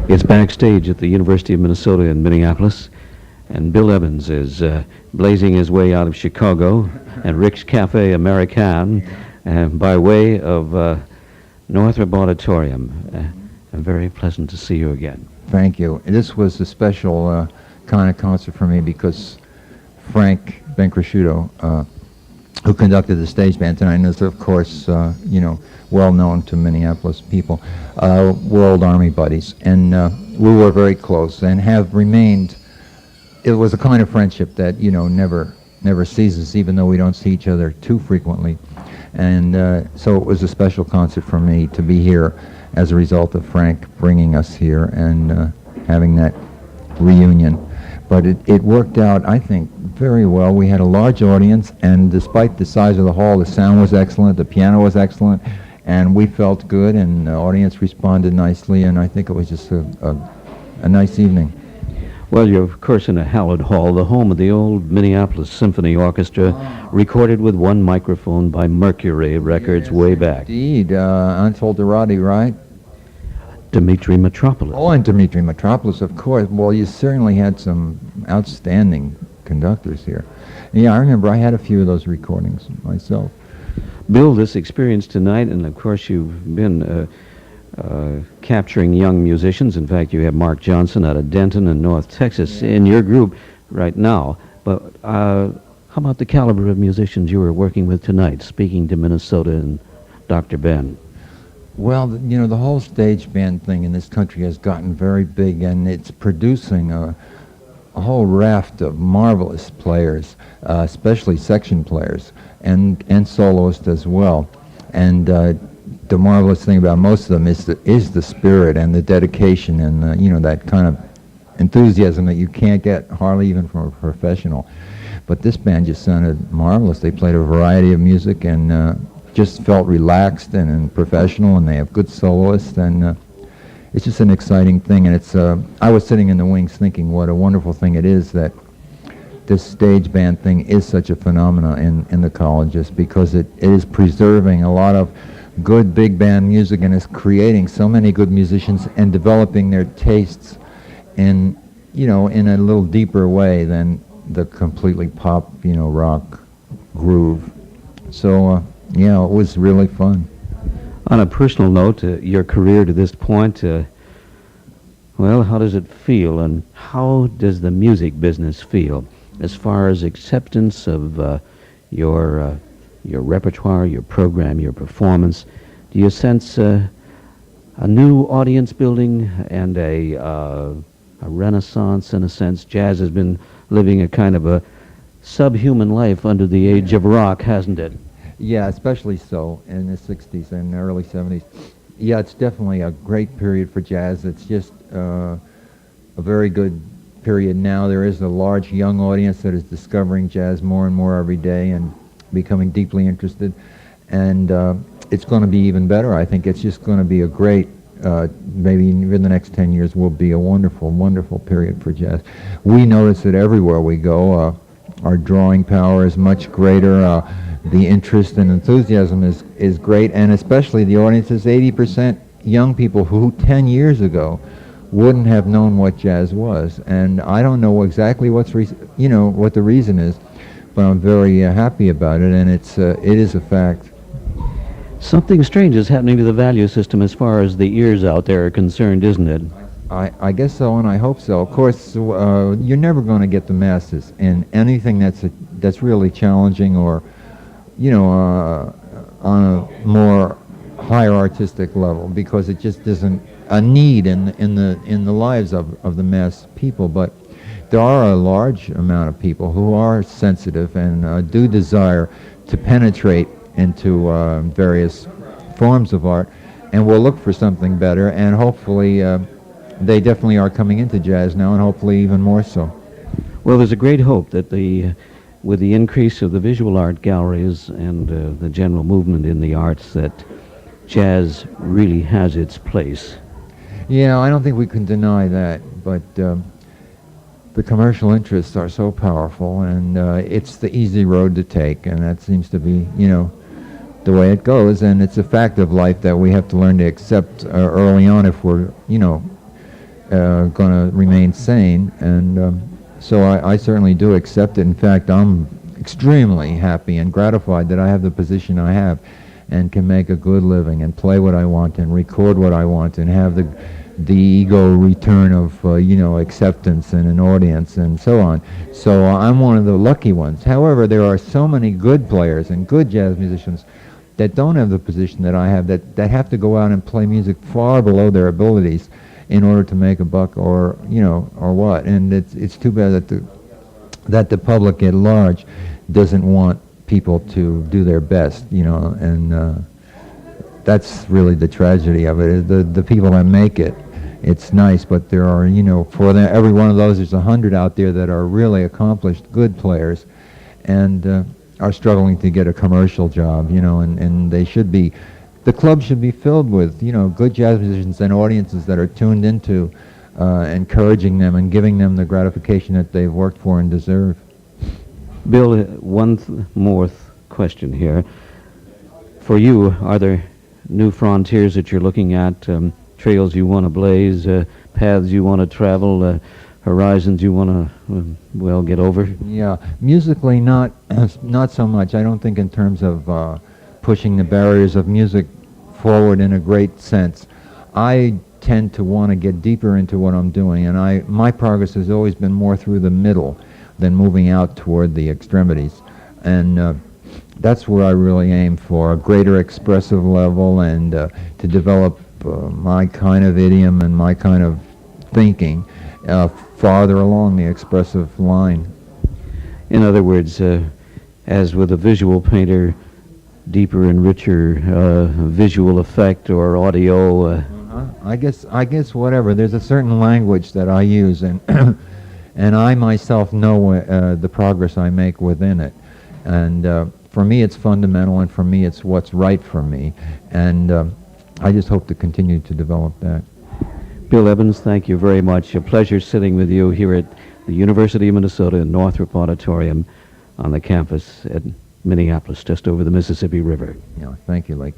It's backstage at the University of Minnesota in Minneapolis, and Bill Evans is blazing his way out of Chicago and Rick's Cafe American by way of Northrop Auditorium. Very pleasant to see you again. Thank you. This was a special kind of concert for me because Frank Bencresciuto, who conducted the stage band tonight, and is of course, well known to Minneapolis people, we're old Army buddies, and we were very close and have remained. It was a kind of friendship that never ceases, even though we don't see each other too frequently, and so it was a special concert for me to be here as a result of Frank bringing us here and having that reunion. But it worked out, I think, very well. We had a large audience, and despite the size of the hall, the sound was excellent, the piano was excellent, and we felt good, and the audience responded nicely, and I think it was just a nice evening. Well, you're, of course, in a hallowed hall, the home of the old Minneapolis Symphony Orchestra, recorded with one microphone by Mercury Records way back. Indeed, Anatol Dorati, right? Dimitri Mitropoulos. Oh, and Dimitri Mitropoulos, of course. Well, you certainly had some outstanding conductors here. Yeah, I remember I had a few of those recordings myself. Bill, this experience tonight, and of course you've been capturing young musicians. In fact, you have Mark Johnson out of Denton in North Texas in your group right now. But how about the caliber of musicians you were working with tonight, speaking to Minnesota and Dr. Ben? Well, the whole stage band thing in this country has gotten very big, and it's producing a whole raft of marvelous players, especially section players, and soloists as well. And the marvelous thing about most of them is the spirit and the dedication and that kind of enthusiasm that you can't get hardly even from a professional. But this band just sounded marvelous. They played a variety of music and just felt relaxed and professional, and they have good soloists, and it's just an exciting thing. And it's I was sitting in the wings thinking what a wonderful thing it is that this stage band thing is such a phenomenon in the colleges, because it is preserving a lot of good big band music and is creating so many good musicians and developing their tastes in a little deeper way than the completely pop rock groove. So yeah, it was really fun. On a personal note, your career to this point, well, how does it feel, and how does the music business feel as far as acceptance of your repertoire, your program, your performance? Do you sense a new audience building and a renaissance, in a sense? Jazz has been living a kind of a subhuman life under the age of rock, hasn't it? Yeah, especially so in the 60s and early 70s. Yeah, it's definitely a great period for jazz. It's just a very good period now. There is a large young audience that is discovering jazz more and more every day and becoming deeply interested. And it's going to be even better. I think it's just going to be a great, maybe in the next 10 years will be a wonderful, wonderful period for jazz. We notice it everywhere we go. Our drawing power is much greater. The interest and enthusiasm is great, and especially the audience is 80% young people who 10 years ago wouldn't have known what jazz was. And I don't know exactly what the reason is, but I'm very happy about it, and it is a fact. Something strange is happening to the value system as far as the ears out there are concerned, isn't it? I guess so, and I hope so. Of course, you're never going to get the masses in anything that's really challenging or on a more higher artistic level, because it just isn't a need in the lives of the mass people. But there are a large amount of people who are sensitive and do desire to penetrate into various forms of art, and will look for something better, and hopefully they definitely are coming into jazz now, and hopefully even more so. Well, there's a great hope that with the increase of the visual art galleries and the general movement in the arts, that jazz really has its place. Yeah, I don't think we can deny that, but the commercial interests are so powerful, and it's the easy road to take, and that seems to be, the way it goes, and it's a fact of life that we have to learn to accept early on if we're, going to remain sane, and so I certainly do accept it. In fact, I'm extremely happy and gratified that I have the position I have and can make a good living and play what I want and record what I want and have the ego return of acceptance and an audience and so on. So I'm one of the lucky ones. However, there are so many good players and good jazz musicians that don't have the position that I have, that have to go out and play music far below their abilities in order to make a buck, or what. And it's too bad that the public at large doesn't want people to do their best, and that's really the tragedy of it. Is the people that make it, it's nice, but there are, for them, every one of those, there's 100 out there that are really accomplished, good players, and are struggling to get a commercial job, and they should be. The club should be filled with, good jazz musicians and audiences that are tuned into encouraging them and giving them the gratification that they've worked for and deserve. Bill, one more question here. For you, are there new frontiers that you're looking at, trails you want to blaze, paths you want to travel, horizons you want to, get over? Yeah, musically not so much. I don't think in terms of pushing the barriers of music forward in a great sense. I tend to want to get deeper into what I'm doing, and my progress has always been more through the middle than moving out toward the extremities. And that's where I really aim for, a greater expressive level, and to develop my kind of idiom and my kind of thinking farther along the expressive line. In other words, as with a visual painter, deeper and richer visual effect or audio. I guess whatever. There's a certain language that I use, and and I myself know the progress I make within it. And for me, it's fundamental, and for me, it's what's right for me. And I just hope to continue to develop that. Bill Evans, thank you very much. A pleasure sitting with you here at the University of Minnesota in Northrop Auditorium on the campus at Minneapolis, just over the Mississippi River. Yeah, thank you, Leigh.